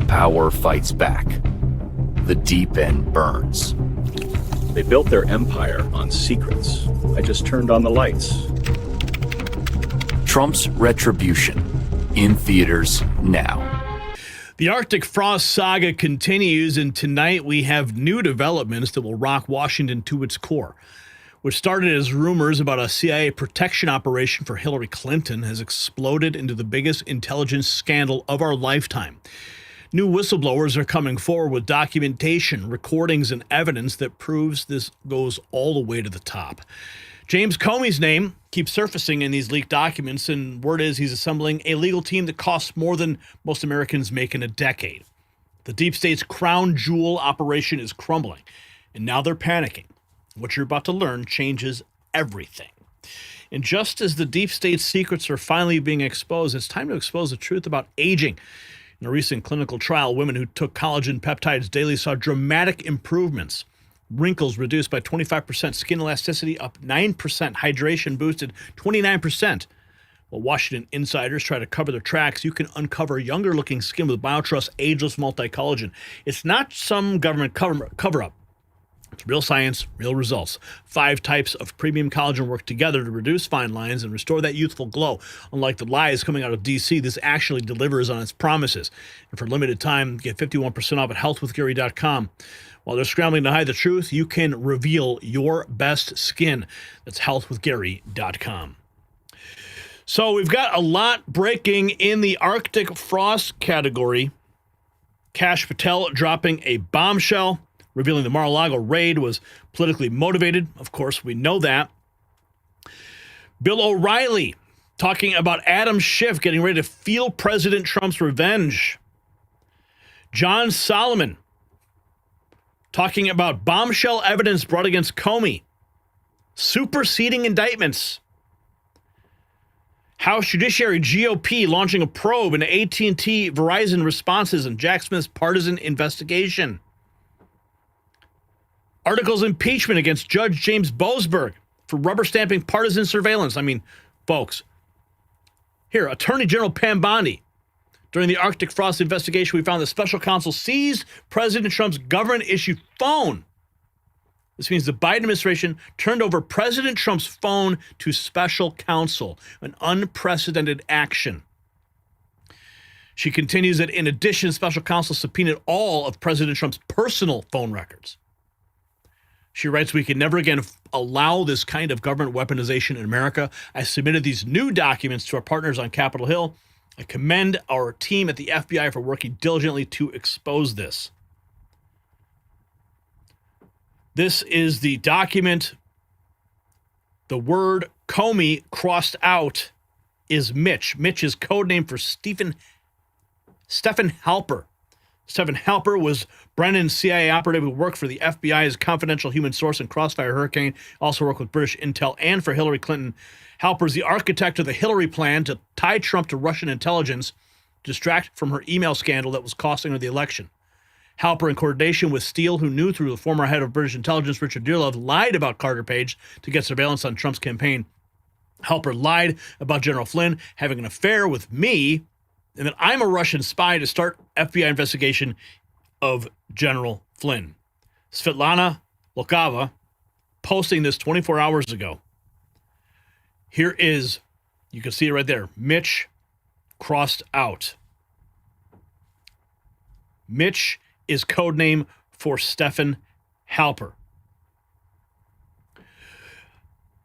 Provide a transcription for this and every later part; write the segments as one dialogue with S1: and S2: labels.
S1: power fights back. The deep end burns.
S2: They built their empire on secrets. I just turned on the lights.
S1: Trump's retribution, in theaters now.
S3: The Arctic frost saga continues, and tonight we have new developments that will rock Washington to its core. What started as rumors about a CIA protection operation for Hillary Clinton has exploded into the biggest intelligence scandal of our lifetime. New whistleblowers are coming forward with documentation, recordings, and evidence that proves this goes all the way to the top. James Comey's name keeps surfacing in these leaked documents, and word is he's assembling a legal team that costs more than most Americans make in a decade. The deep state's crown jewel operation is crumbling, and now they're panicking. What you're about to learn changes everything. And just as the deep state's secrets are finally being exposed, it's time to expose the truth about aging. In a recent clinical trial, women who took collagen peptides daily saw dramatic improvements. Wrinkles reduced by 25%, skin elasticity up 9%, hydration boosted 29%. While Washington insiders try to cover their tracks, you can uncover younger-looking skin with BioTrust Ageless Multi-Collagen. It's not some government cover-up. It's real science, real results. 5 types of premium collagen work together to reduce fine lines and restore that youthful glow. Unlike the lies coming out of D.C., this actually delivers on its promises. And for a limited time, get 51% off at healthwithgary.com. While they're scrambling to hide the truth, you can reveal your best skin. That's healthwithgary.com. So we've got a lot breaking in the Arctic frost category. Kash Patel dropping a bombshell, revealing the Mar-a-Lago raid was politically motivated. Of course, we know that. Bill O'Reilly talking about Adam Schiff getting ready to feel President Trump's revenge. John Solomon talking about bombshell evidence brought against Comey. Superseding indictments. House Judiciary GOP launching a probe into AT&T Verizon responses and Jack Smith's partisan investigation. Articles of impeachment against Judge James Boasberg for rubber stamping partisan surveillance. I mean, folks, here, Attorney General Pam Bondi. During the Arctic frost investigation, we found the special counsel seized President Trump's government-issued phone. This means the Biden administration turned over President Trump's phone to special counsel, an unprecedented action. She continues that, in addition, special counsel subpoenaed all of President Trump's personal phone records. She writes, "We can never again allow this kind of government weaponization in America. I submitted these new documents to our partners on Capitol Hill. I commend our team at the FBI for working diligently to expose this." This is the document. The word Comey crossed out is Mitch. Mitch is code name for Stephen Halper. Stephen Halper was Brennan's CIA operative who worked for the FBI as a confidential human source in Crossfire Hurricane, also worked with British intel and for Hillary Clinton. Halper is the architect of the Hillary plan to tie Trump to Russian intelligence, distract from her email scandal that was costing her the election. Halper, in coordination with Steele, who knew through the former head of British intelligence, Richard Dearlove, lied about Carter Page to get surveillance on Trump's campaign. Halper lied about General Flynn having an affair with me, and that I'm a Russian spy to start FBI investigation of General Flynn. Svetlana Lokava posting this 24 hours ago. Here is, you can see it right there, Mitch crossed out. Mitch is code name for Stephen Halper.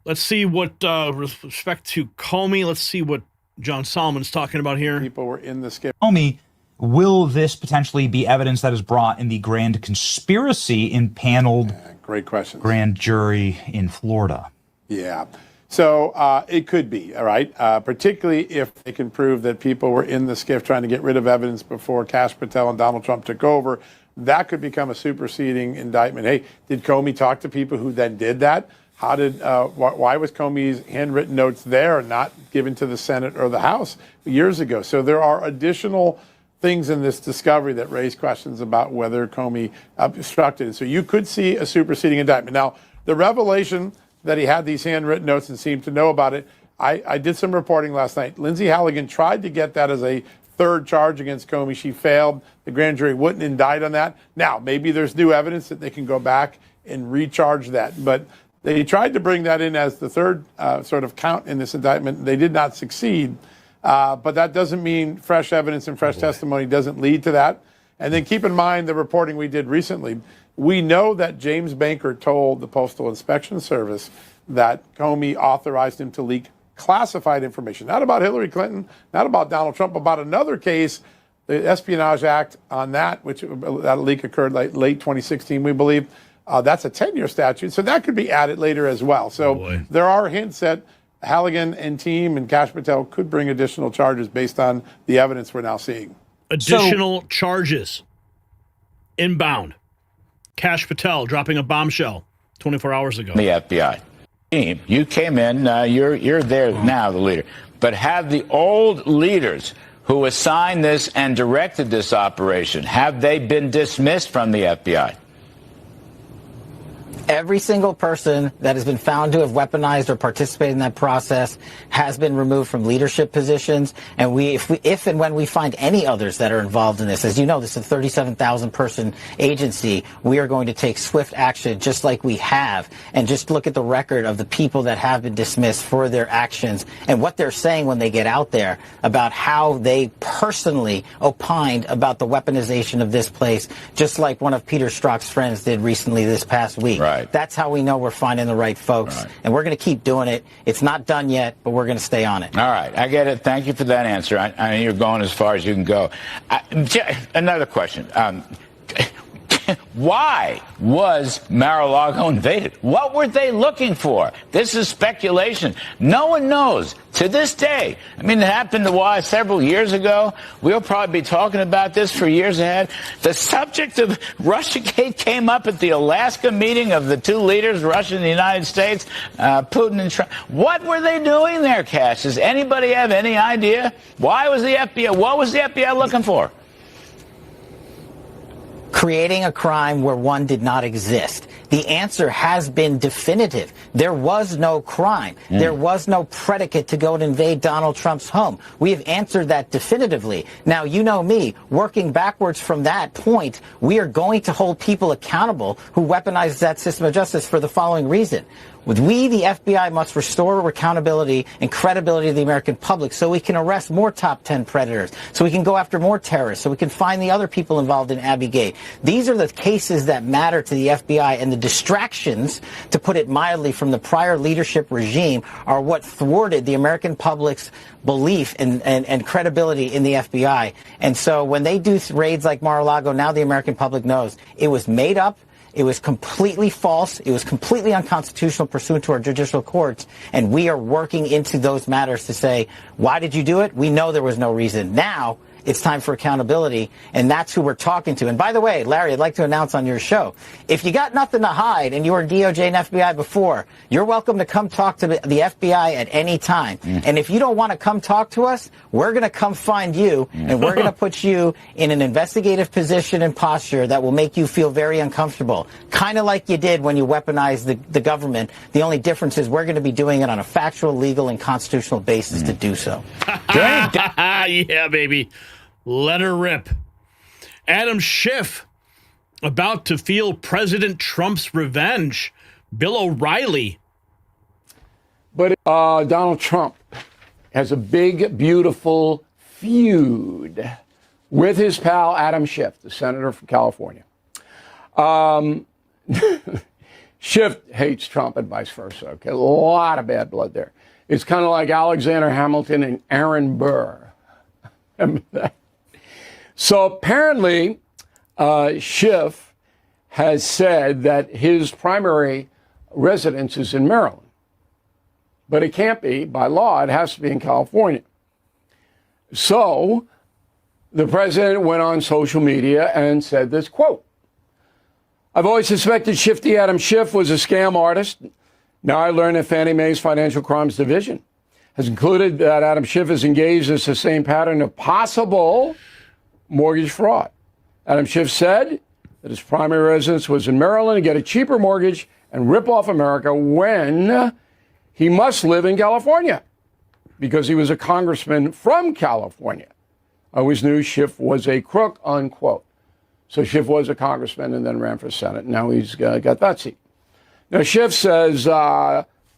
S3: Let's see what, with respect to Comey, let's see what John Solomon's talking about here.
S4: People were in the skip.
S5: Comey, will this potentially be evidence that is brought in the grand conspiracy impaneled
S4: Great question.
S5: grand jury in Florida?
S4: Yeah. So it could be, all right, particularly if they can prove that people were in the skiff trying to get rid of evidence before Kash Patel and Donald Trump took over. That could become a superseding indictment. Hey, did Comey talk to people who then did that? How did, why was Comey's handwritten notes there and not given to the Senate or the House years ago? So there are additional things in this discovery that raise questions about whether Comey obstructed. So you could see a superseding indictment. Now, the revelation that he had these handwritten notes and seemed to know about it, I did some reporting last night. Lindsay Halligan tried to get that as a third charge against Comey. She failed. The grand jury wouldn't indict on that. Now, maybe there's new evidence that they can go back and recharge that. But they tried to bring that in as the third sort of count in this indictment. They did not succeed. But that doesn't mean fresh evidence and fresh testimony doesn't lead to that. And then keep in mind the reporting we did recently. We know that James Banker told the Postal Inspection Service that Comey authorized him to leak classified information, not about Hillary Clinton, not about Donald Trump, about another case, the Espionage Act on that, which that leak occurred late 2016, we believe. That's a 10-year statute, so that could be added later as well. So there are hints that Halligan and team and Kash Patel could bring additional charges based on the evidence we're now seeing.
S3: Additional charges inbound. Kash Patel dropping a bombshell 24 hours ago.
S6: The FBI team, you came in, you're there now, the leader. But have the old leaders who assigned this and directed this operation, have they been dismissed from the FBI?
S7: Every single person that has been found to have weaponized or participated in that process has been removed from leadership positions. And if and when we find any others that are involved in this, as you know, this is a 37,000 person agency, we are going to take swift action just like we have. And just look at the record of the people that have been dismissed for their actions and what they're saying when they get out there about how they personally opined about the weaponization of this place, just like one of Peter Strzok's friends did recently this past week.
S6: Right.
S7: That's how we know we're finding the right folks. Right. And we're going to keep doing it. It's not done yet, but we're going to stay on it.
S6: All right. I get it. Thank you for that answer. I mean, you're going as far as you can go. Another question. Why was Mar-a-Lago invaded? What were they looking for? This is speculation. No one knows to this day. I mean, it happened several years ago. We'll probably be talking about this for years ahead. The subject of Russiagate came up at the Alaska meeting of the two leaders, Russia and the United States, Putin and Trump. What were they doing there, Kash? Does anybody have any idea? Why was the FBI? What was the FBI looking for?
S7: Creating a crime where one did not exist. The answer has been definitive. There was no crime. There was no predicate to go and invade Donald Trump's home. We have answered that definitively. Now, you know me, working backwards from that point, we are going to hold people accountable who weaponize that system of justice for the following reason. We, the FBI, must restore accountability and credibility of the American public so we can arrest more top 10 predators, so we can go after more terrorists, so we can find the other people involved in Abbey-gate. These are the cases that matter to the FBI, and the distractions, to put it mildly, from the prior leadership regime are what thwarted the American public's belief and credibility in the FBI. And so when they do raids like Mar-a-Lago, now the American public knows it was made up. It was completely false. It was completely unconstitutional pursuant to our judicial courts. And we are working into those matters to say, why did you do it? We know there was no reason. Now it's time for accountability, and that's who we're talking to. And by the way, Larry, I'd like to announce on your show, if you got nothing to hide and you were DOJ and FBI before, you're welcome to come talk to the FBI at any time. And if you don't want to come talk to us, we're going to come find you, and we're going to put you in an investigative position and posture that will make you feel very uncomfortable, kind of like you did when you weaponized the government. The only difference is we're going to be doing it on a factual, legal, and constitutional basis to do so.
S3: Yeah, baby. Let her rip. Adam Schiff about to feel President Trump's revenge. Bill O'Reilly.
S8: But Donald Trump has a big, beautiful feud with his pal Adam Schiff, the senator from California. Schiff hates Trump and vice versa. Okay, a lot of bad blood there. It's kind of like Alexander Hamilton and Aaron Burr. Remember that? So apparently, Schiff has said that his primary residence is in Maryland. But it can't be. By law, it has to be in California. So the president went on social media and said this quote: "I've always suspected Shifty Adam Schiff was a scam artist. Now I learned that Fannie Mae's Financial Crimes Division has concluded that Adam Schiff is engaged in the same pattern of possible mortgage fraud. Adam Schiff said that his primary residence was in Maryland to get a cheaper mortgage and rip off America when he must live in California because he was a congressman from California. I always knew Schiff was a crook, unquote. So Schiff was a congressman and then ran for Senate. Now he's got that seat. Now Schiff says,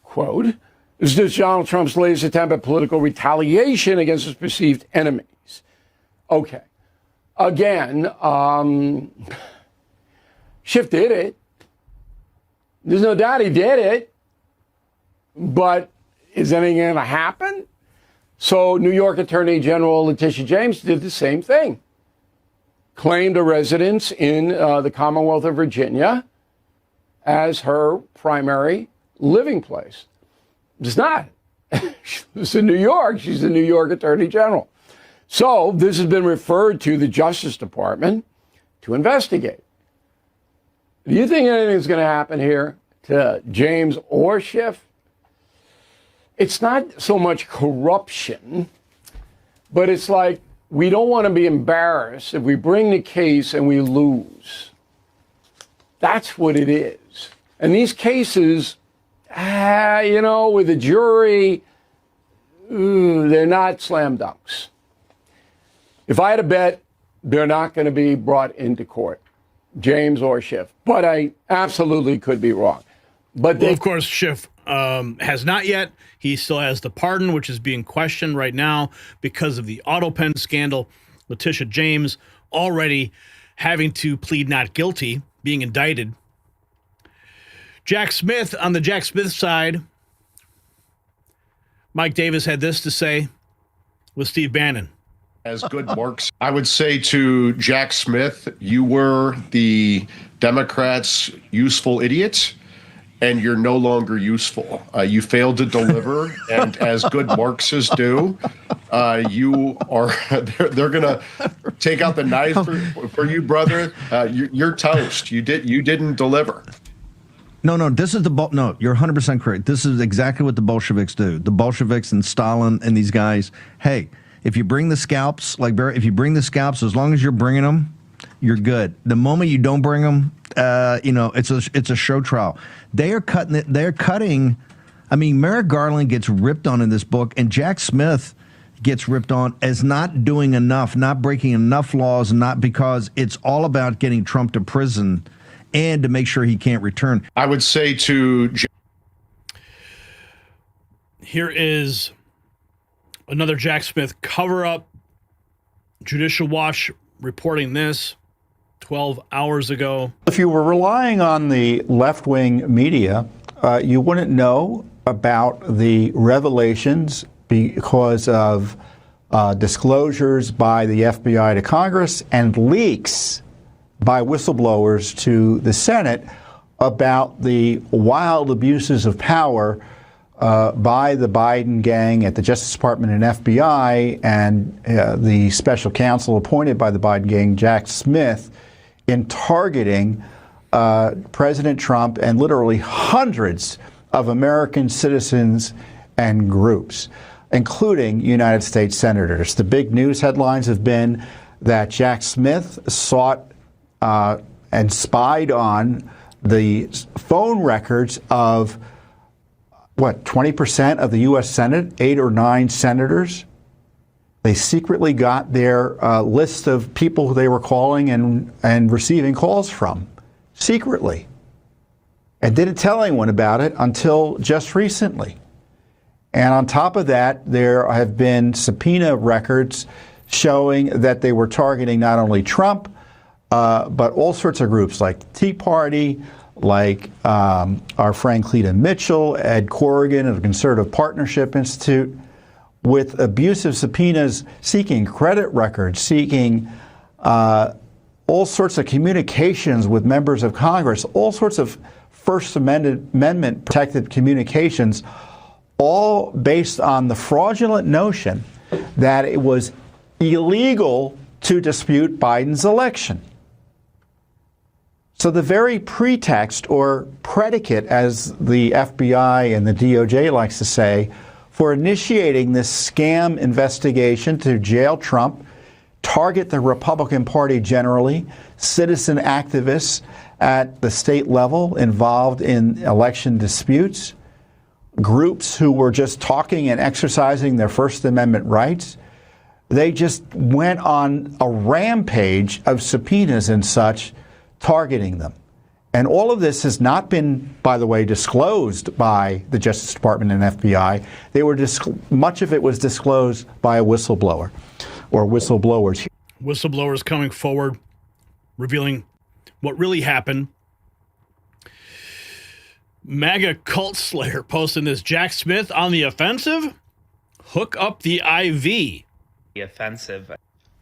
S8: quote, "This is Donald Trump's latest attempt at political retaliation against his perceived enemies." Okay. Again, Schiff did it. There's no doubt he did it. But is anything going to happen? So New York Attorney General Letitia James did the same thing. Claimed a residence in the Commonwealth of Virginia as her primary living place. It's not. She's in New York. She's the New York Attorney General. So this has been referred to the Justice Department to investigate. Do you think anything's going to happen here to James or Schiff? It's not so much corruption, but it's like we don't want to be embarrassed if we bring the case and we lose. That's what it is. And these cases, with a jury, they're not slam dunks. If I had to bet, they're not going to be brought into court, James or Schiff. But I absolutely could be wrong. But
S3: of course, Schiff has not yet. He still has the pardon, which is being questioned right now because of the auto pen scandal. Letitia James already having to plead not guilty, being indicted. Jack Smith, on the Jack Smith side, Mike Davis had this to say with Steve Bannon.
S9: As good marks, I would say to Jack Smith, you were the Democrats' useful idiot, and you're no longer useful. You failed to deliver, and as good Marxists do, you are. They're going to take out the knife for you, brother. You're toast. You didn't deliver.
S10: No, this is no, you're 100% correct. This is exactly what the Bolsheviks do. The Bolsheviks and Stalin and these guys, hey, if you bring the scalps, as long as you're bringing them, you're good. The moment you don't bring them, it's a show trial. They're cutting. I mean, Merrick Garland gets ripped on in this book, and Jack Smith gets ripped on as not doing enough, not breaking enough laws, not because it's all about getting Trump to prison and to make sure he can't return.
S9: I would say to...
S3: Here is another Jack Smith cover-up. Judicial Watch reporting this 12 hours ago.
S11: If you were relying on the left-wing media, you wouldn't know about the revelations because of disclosures by the FBI to Congress and leaks by whistleblowers to the Senate about the wild abuses of power by the Biden gang at the Justice Department and FBI and the special counsel appointed by the Biden gang, Jack Smith, in targeting President Trump and literally hundreds of American citizens and groups, including United States senators. The big news headlines have been that Jack Smith sought and spied on the phone records of 20% of the U.S. Senate, 8 or 9 senators. They secretly got their list of people who they were calling and receiving calls from, secretly, and didn't tell anyone about it until just recently. And on top of that, there have been subpoena records showing that they were targeting not only Trump, but all sorts of groups like the Tea Party, like our friend Cleta Mitchell, Ed Corrigan of the Conservative Partnership Institute, with abusive subpoenas seeking credit records, seeking all sorts of communications with members of Congress, all sorts of First Amendment protected communications, all based on the fraudulent notion that it was illegal to dispute Biden's election. So the very pretext or predicate, as the FBI and the DOJ likes to say, for initiating this scam investigation to jail Trump, target the Republican Party generally, citizen activists at the state level involved in election disputes, groups who were just talking and exercising their First Amendment rights. They just went on a rampage of subpoenas and such, targeting them. And all of this has not been, by the way, disclosed by the Justice Department and FBI. Much of it was disclosed by a whistleblower or whistleblowers.
S3: Whistleblowers coming forward, revealing what really happened. MAGA cult slayer posting this. Jack Smith on the offensive? Hook up the IV.
S12: The offensive.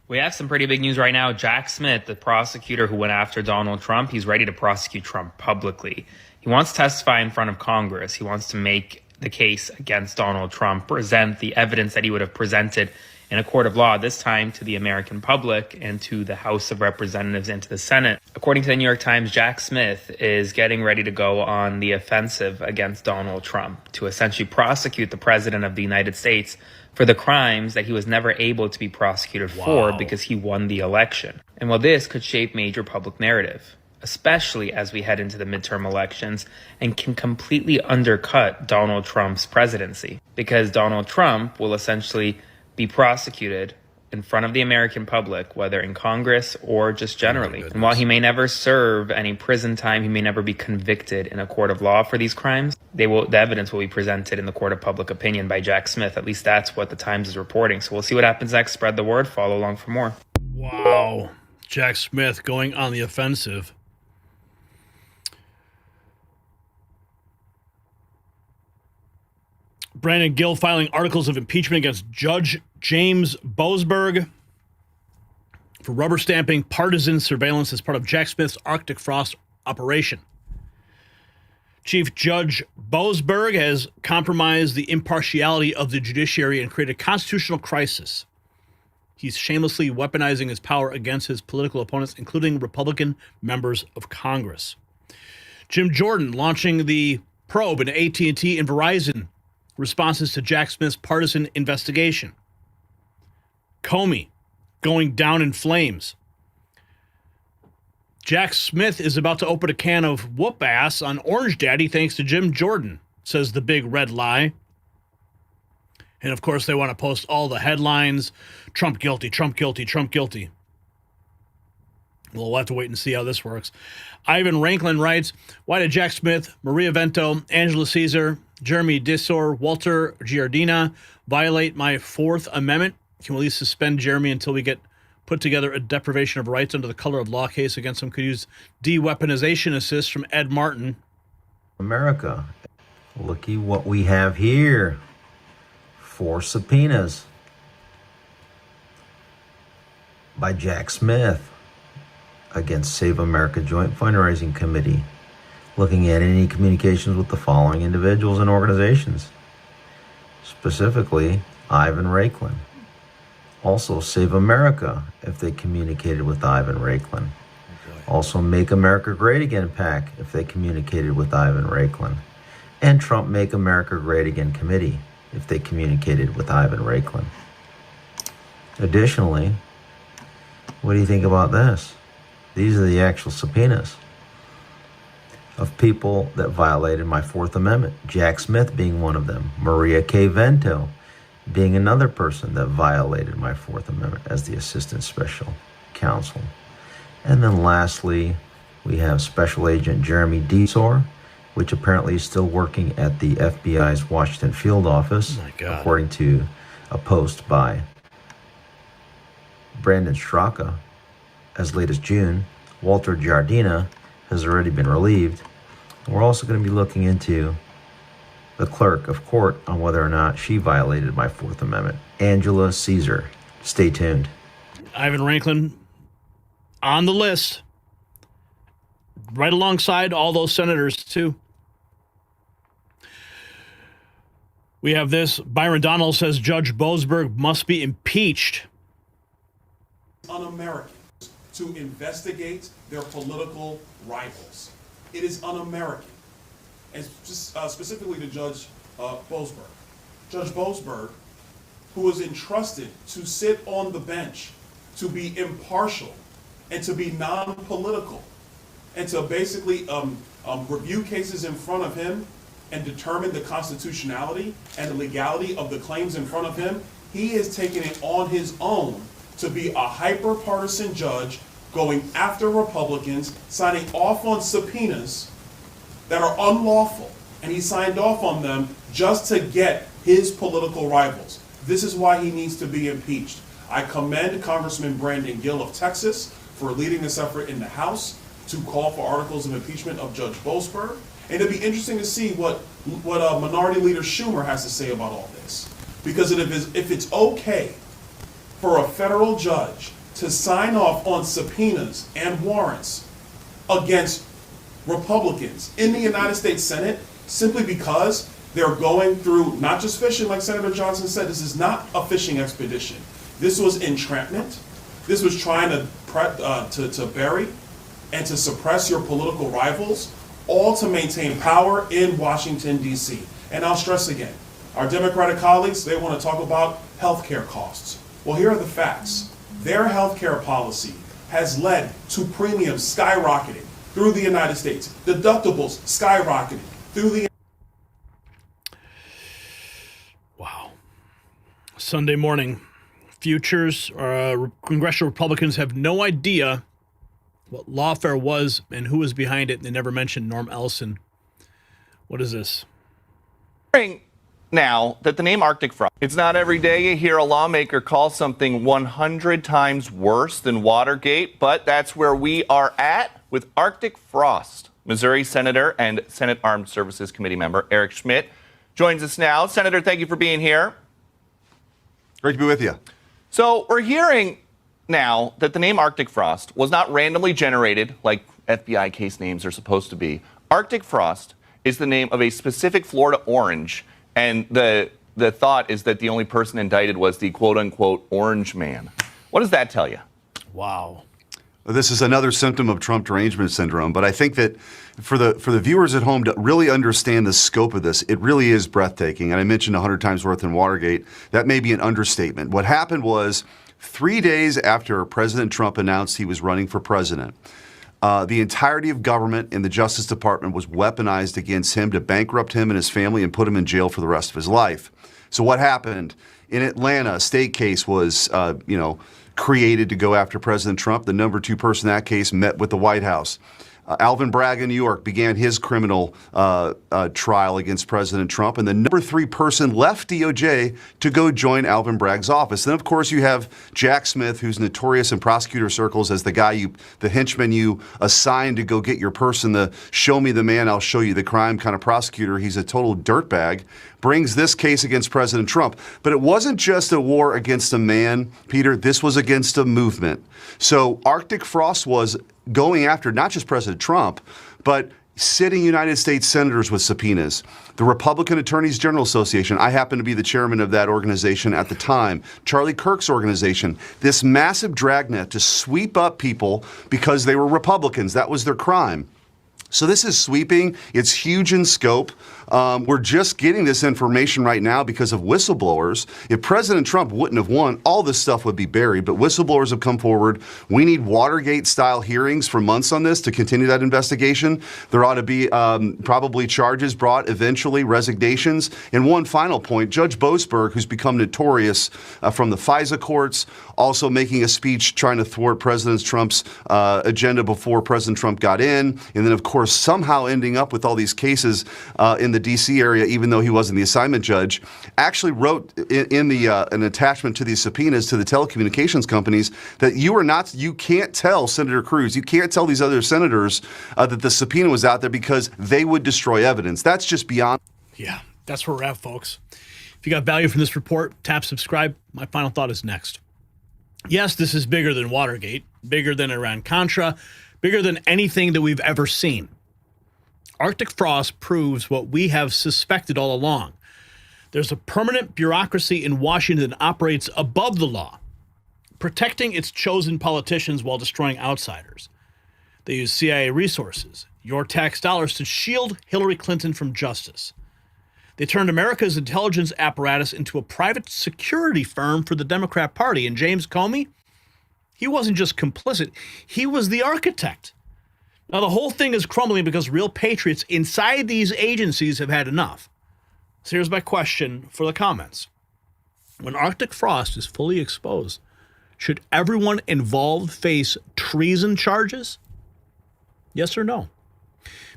S12: We have some pretty big news right now. Jack Smith, the prosecutor who went after Donald Trump, he's ready to prosecute Trump publicly. He wants to testify in front of Congress. He wants to make the case against Donald Trump, present the evidence that he would have presented in a court of law, this time to the American public and to the House of Representatives and to the Senate. According to the New York Times, Jack Smith is getting ready to go on the offensive against Donald Trump to essentially prosecute the president of the United States for the crimes that he was never able to be prosecuted for because he won the election. And while this could shape major public narrative, especially as we head into the midterm elections, and can completely undercut Donald Trump's presidency, because Donald Trump will essentially be prosecuted in front of the American public, whether in Congress or just generally. And while he may never serve any prison time, he may never be convicted in a court of law for these crimes, the evidence will be presented in the court of public opinion by Jack Smith. At least that's what the Times is reporting. So we'll see what happens next. Spread the word. Follow along for more.
S3: Wow. Jack Smith going on the offensive. Brandon Gill filing articles of impeachment against Judge James Boasberg for rubber stamping partisan surveillance as part of Jack Smith's Arctic Frost operation. Chief Judge Boasberg has compromised the impartiality of the judiciary and created a constitutional crisis. He's shamelessly weaponizing his power against his political opponents, including Republican members of Congress. Jim Jordan launching the probe into AT&T and Verizon responses to Jack Smith's partisan investigation. Comey going down in flames. Jack Smith is about to open a can of whoop ass on Orange Daddy thanks to Jim Jordan, says the big red lie. And of course, they want to post all the headlines. Trump guilty, Trump guilty, Trump guilty. Well, we'll have to wait and see how this works. Ivan Ranklin writes, why did Jack Smith, Maria Vento, Angela Caesar, Jeremy Dissor, Walter Giardina violate my Fourth Amendment? Can we at least suspend Jeremy until we get put together a deprivation of rights under the color of law case against him? Could use de-weaponization assist from Ed Martin.
S13: America, looky what we have here. 4 subpoenas by Jack Smith against Save America Joint Fundraising Committee, looking at any communications with the following individuals and organizations, specifically Ivan Raiklin. Also Save America, if they communicated with Ivan Raiklin. Also Make America Great Again PAC, if they communicated with Ivan Raiklin. And Trump Make America Great Again Committee, if they communicated with Ivan Raiklin. Additionally, what do you think about this? These are the actual subpoenas of people that violated my Fourth Amendment. Jack Smith being one of them. Maria K. Vento being another person that violated my Fourth Amendment as the Assistant Special Counsel. And then lastly, we have Special Agent Jeremy Dissor, which apparently is still working at the FBI's Washington field office, according to a post by Brandon Straka. As late as June, Walter Giardina has already been relieved. We're also going to be looking into the clerk of court on whether or not she violated my Fourth Amendment. Angela Caesar. Stay tuned.
S3: Ivan Ranklin on the list, right alongside all those senators, too. We have this. Byron Donald says Judge Boasberg must be impeached.
S14: Un-American to investigate their political rivals. It is un-American. And specifically to Judge Boasberg. Judge Boasberg, who was entrusted to sit on the bench, to be impartial, and to be non-political, and to basically review cases in front of him and determine the constitutionality and the legality of the claims in front of him, He is taking it on his own to be a hyper-partisan judge, going after Republicans, signing off on subpoenas that are unlawful, and he signed off on them just to get his political rivals. This is why he needs to be impeached. I commend Congressman Brandon Gill of Texas for leading this effort in the House to call for articles of impeachment of Judge Boasberg. And it'd be interesting to see what Minority Leader Schumer has to say about all this. Because if it's okay for a federal judge to sign off on subpoenas and warrants against Republicans in the United States Senate simply because they're going through not just fishing, like Senator Johnson said, this is not a fishing expedition. This was entrapment. This was trying to bury and to suppress your political rivals, all to maintain power in Washington, D.C. And I'll stress again, our Democratic colleagues, they want to talk about healthcare costs. Well, here are the facts. Their healthcare policy has led to premiums skyrocketing through the United States, deductibles skyrocketing through the.
S3: Wow. Sunday morning, futures, congressional Republicans have no idea what lawfare was and who was behind it. They never mentioned Norm Ellison. What is this?
S15: Now that the name Arctic Frost, it's not every day you hear a lawmaker call something 100 times worse than Watergate, but that's where we are at with Arctic Frost. Missouri Senator and Senate Armed Services Committee member Eric Schmitt joins us now. Senator, thank you for being here.
S16: Great to be with you.
S15: So we're hearing now that the name Arctic Frost was not randomly generated like FBI case names are supposed to be. Arctic Frost is the name of a specific Florida orange, and the thought is that the only person indicted was the quote-unquote orange man. What does that tell you?
S3: Wow.
S16: This is another symptom of Trump derangement syndrome, but I think that for the viewers at home to really understand the scope of this, it really is breathtaking. And I mentioned 100 times worth in Watergate. That may be an understatement. What happened was 3 days after President Trump announced he was running for president, the entirety of government and the Justice Department was weaponized against him to bankrupt him and his family and put him in jail for the rest of his life. So what happened? In Atlanta, a state case was, created to go after President Trump. The number 2 person in that case met with the White House. Alvin Bragg in New York began his criminal trial against President Trump, and the number 3 person left DOJ to go join Alvin Bragg's office. Then, of course, you have Jack Smith, who's notorious in prosecutor circles as the henchman you assigned to go get your person, the show me the man, I'll show you the crime kind of prosecutor. He's a total dirtbag. Brings this case against President Trump. But it wasn't just a war against a man, Peter. This was against a movement. So Arctic Frost was going after not just President Trump, but sitting United States senators with subpoenas. The Republican Attorneys General Association, I happen to be the chairman of that organization at the time, Charlie Kirk's organization, this massive dragnet to sweep up people because they were Republicans. That was their crime. So this is sweeping. It's huge in scope. We're just getting this information right now because of whistleblowers. If President Trump wouldn't have won, all this stuff would be buried. But whistleblowers have come forward. We need Watergate-style hearings for months on this to continue that investigation. There ought to be probably charges brought, eventually resignations. And one final point, Judge Boasberg, who's become notorious from the FISA courts, also making a speech trying to thwart President Trump's agenda before President Trump got in. And then, of course, somehow ending up with all these cases in the D.C. area, even though he wasn't the assignment judge, actually wrote in an attachment to these subpoenas to the telecommunications companies that you can't tell Senator Cruz, you can't tell these other senators that the subpoena was out there because they would destroy evidence. That's just beyond.
S3: Yeah, that's where we're at, folks. If you got value from this report, tap subscribe. My final thought is next. Yes, this is bigger than Watergate, bigger than Iran-Contra, bigger than anything that we've ever seen. Arctic Frost proves what we have suspected all along. There's a permanent bureaucracy in Washington that operates above the law, protecting its chosen politicians while destroying outsiders. They use CIA resources, your tax dollars, to shield Hillary Clinton from justice. They turned America's intelligence apparatus into a private security firm for the Democrat Party. And James Comey, he wasn't just complicit, he was the architect. Now, the whole thing is crumbling because real patriots inside these agencies have had enough. So here's my question for the comments. When Arctic frost is fully exposed, should everyone involved face treason charges? Yes or no?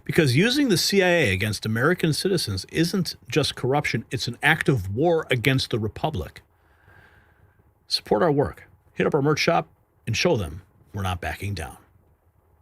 S3: Because using the CIA against American citizens isn't just corruption, it's an act of war against the Republic. Support our work. Hit up our merch shop and show them we're not backing down.